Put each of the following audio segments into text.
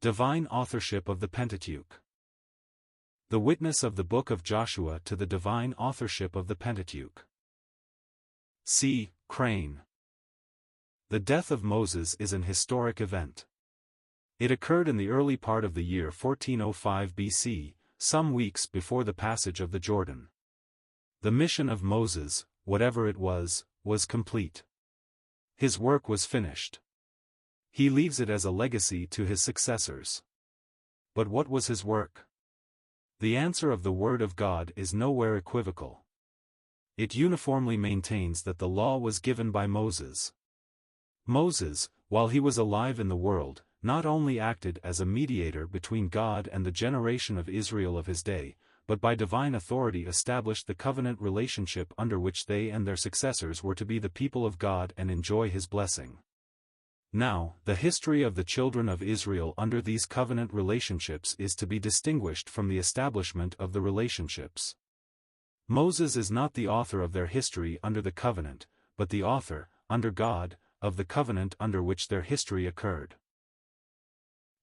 Divine authorship of the Pentateuch. The witness of the Book of Joshua to the divine authorship of the Pentateuch. C. Crain. The death of Moses is an historic event. It occurred in the early part of the year 1405 BC, some weeks before the passage of the Jordan. The mission of Moses, whatever it was complete. His work was finished. He leaves it as a legacy to his successors. But what was his work? The answer of the Word of God is nowhere equivocal. It uniformly maintains that the law was given by Moses. Moses, while he was alive in the world, not only acted as a mediator between God and the generation of Israel of his day, but by divine authority established the covenant relationship under which they and their successors were to be the people of God and enjoy his blessing. Now, the history of the children of Israel under these covenant relationships is to be distinguished from the establishment of the relationships. Moses is not the author of their history under the covenant, but the author, under God, of the covenant under which their history occurred.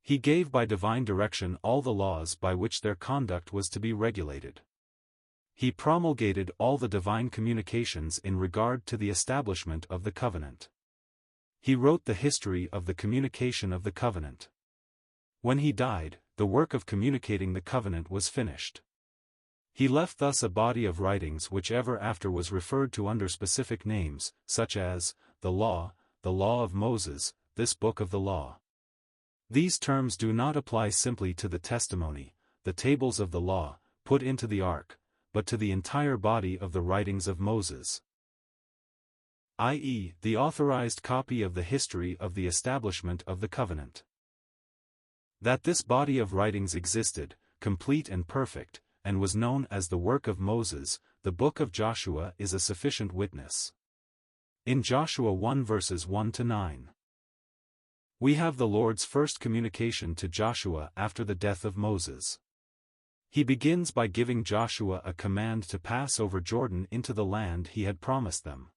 He gave by divine direction all the laws by which their conduct was to be regulated. He promulgated all the divine communications in regard to the establishment of the covenant. He wrote the history of the communication of the covenant. When he died, the work of communicating the covenant was finished. He left thus a body of writings which ever after was referred to under specific names, such as, the law of Moses, this book of the law. These terms do not apply simply to the testimony, the tables of the law, put into the ark, but to the entire body of the writings of Moses, i.e., the authorized copy of the history of the establishment of the covenant. That this body of writings existed, complete and perfect, and was known as the work of Moses, the book of Joshua is a sufficient witness. In Joshua 1 verses 1-9. We have the Lord's first communication to Joshua after the death of Moses. He begins by giving Joshua a command to pass over Jordan into the land he had promised them.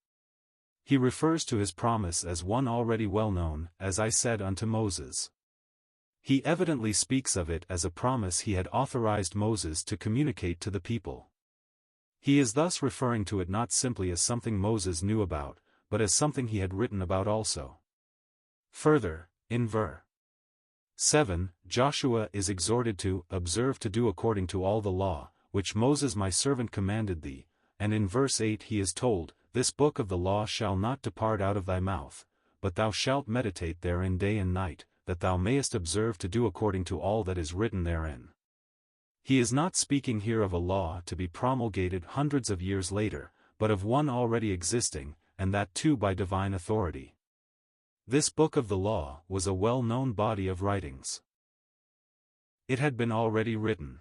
He refers to his promise as one already well known, as I said unto Moses. He evidently speaks of it as a promise he had authorized Moses to communicate to the people. He is thus referring to it not simply as something Moses knew about, but as something he had written about also. Further, in verse 7, Joshua is exhorted to observe to do according to all the law, which Moses my servant commanded thee, and in verse 8 he is told, this book of the law shall not depart out of thy mouth, but thou shalt meditate therein day and night, that thou mayest observe to do according to all that is written therein. He is not speaking here of a law to be promulgated hundreds of years later, but of one already existing, and that too by divine authority. This book of the law was a well-known body of writings. It had been already written.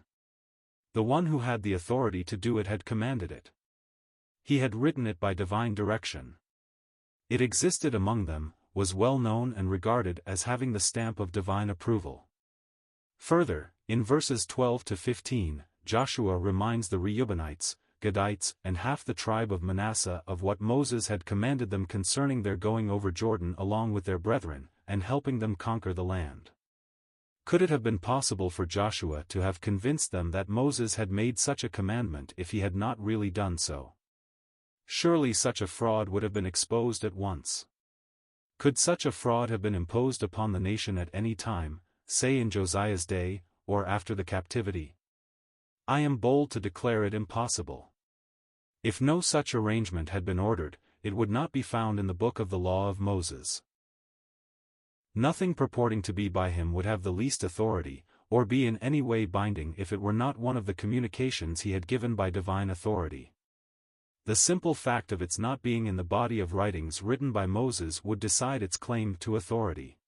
The one who had the authority to do it had commanded it. He had written it by divine direction. It existed among them, was well known and regarded as having the stamp of divine approval. Further, in verses 12-15, Joshua reminds the Reubenites, Gadites, and half the tribe of Manasseh of what Moses had commanded them concerning their going over Jordan along with their brethren, and helping them conquer the land. Could it have been possible for Joshua to have convinced them that Moses had made such a commandment if he had not really done so? Surely such a fraud would have been exposed at once. Could such a fraud have been imposed upon the nation at any time, say in Josiah's day, or after the captivity? I am bold to declare it impossible. If no such arrangement had been ordered, it would not be found in the book of the law of Moses. Nothing purporting to be by him would have the least authority, or be in any way binding if it were not one of the communications he had given by divine authority. The simple fact of its not being in the body of writings written by Moses would decide its claim to authority.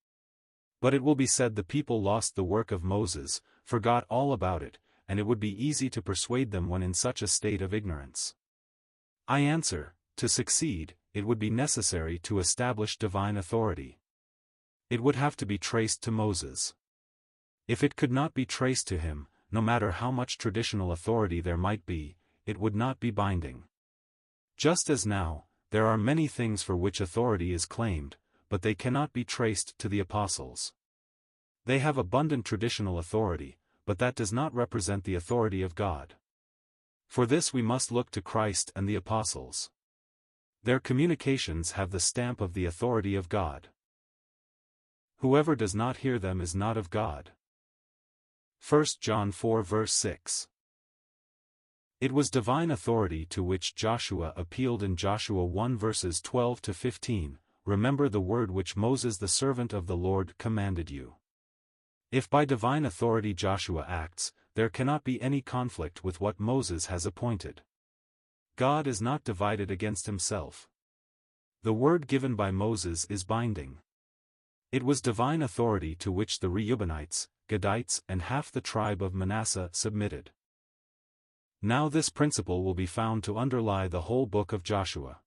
But it will be said the people lost the work of Moses, forgot all about it, and it would be easy to persuade them when in such a state of ignorance. I answer, to succeed, it would be necessary to establish divine authority. It would have to be traced to Moses. If it could not be traced to him, no matter how much traditional authority there might be, it would not be binding. Just as now, there are many things for which authority is claimed, but they cannot be traced to the apostles. They have abundant traditional authority, but that does not represent the authority of God. For this we must look to Christ and the apostles. Their communications have the stamp of the authority of God. Whoever does not hear them is not of God. 1 John 4 verse 6. It was divine authority to which Joshua appealed in Joshua 1 verses 12 to 15, "Remember the word which Moses the servant of the Lord commanded you." If by divine authority Joshua acts, there cannot be any conflict with what Moses has appointed. God is not divided against himself. The word given by Moses is binding. It was divine authority to which the Reubenites, Gadites, and half the tribe of Manasseh submitted. Now this principle will be found to underlie the whole book of Joshua.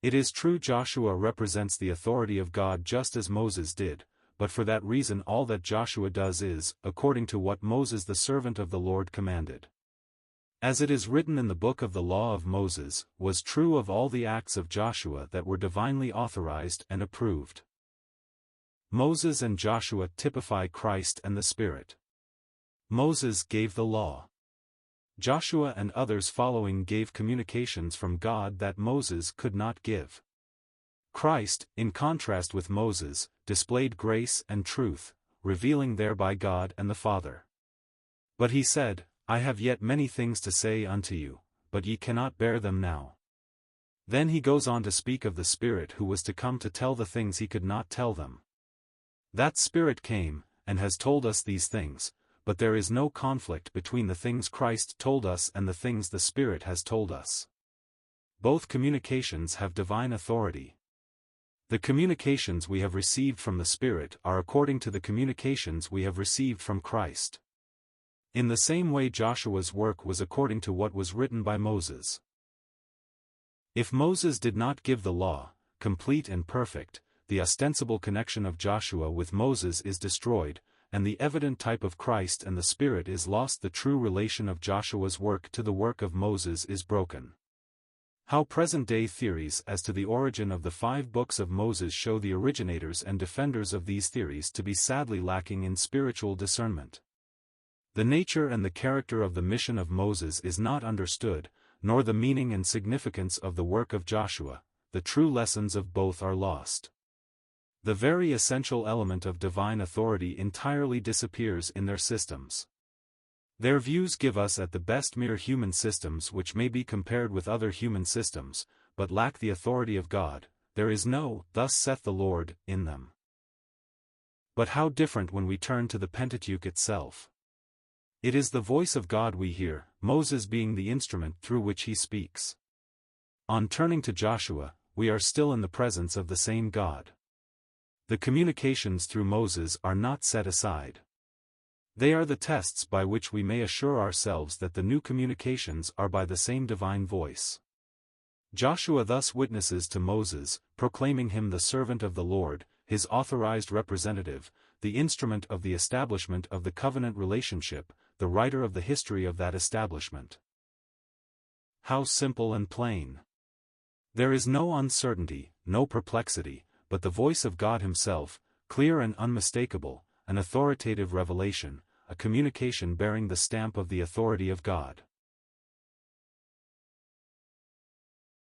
It is true Joshua represents the authority of God just as Moses did, but for that reason all that Joshua does is, according to what Moses the servant of the Lord commanded. As it is written in the book of the law of Moses, was true of all the acts of Joshua that were divinely authorized and approved. Moses and Joshua typify Christ and the Spirit. Moses gave the law. Joshua and others following gave communications from God that Moses could not give. Christ, in contrast with Moses, displayed grace and truth, revealing thereby God and the Father. But he said, "I have yet many things to say unto you, but ye cannot bear them now." Then he goes on to speak of the Spirit who was to come to tell the things he could not tell them. That Spirit came, and has told us these things, but there is no conflict between the things Christ told us and the things the Spirit has told us. Both communications have divine authority. The communications we have received from the Spirit are according to the communications we have received from Christ. In the same way Joshua's work was according to what was written by Moses. If Moses did not give the law, complete and perfect, the ostensible connection of Joshua with Moses is destroyed, and the evident type of Christ and the Spirit is lost. The true relation of Joshua's work to the work of Moses is broken. How present-day theories as to the origin of the 5 books of Moses show the originators and defenders of these theories to be sadly lacking in spiritual discernment. The nature and the character of the mission of Moses is not understood, nor the meaning and significance of the work of Joshua. The true lessons of both are lost. The very essential element of divine authority entirely disappears in their systems. Their views give us at the best mere human systems which may be compared with other human systems, but lack the authority of God. There is no, "Thus saith the Lord," in them. But how different when we turn to the Pentateuch itself. It is the voice of God we hear, Moses being the instrument through which he speaks. On turning to Joshua, we are still in the presence of the same God. The communications through Moses are not set aside. They are the tests by which we may assure ourselves that the new communications are by the same divine voice. Joshua thus witnesses to Moses, proclaiming him the servant of the Lord, his authorized representative, the instrument of the establishment of the covenant relationship, the writer of the history of that establishment. How simple and plain! There is no uncertainty, no perplexity, but the voice of God himself, clear and unmistakable, an authoritative revelation, a communication bearing the stamp of the authority of God.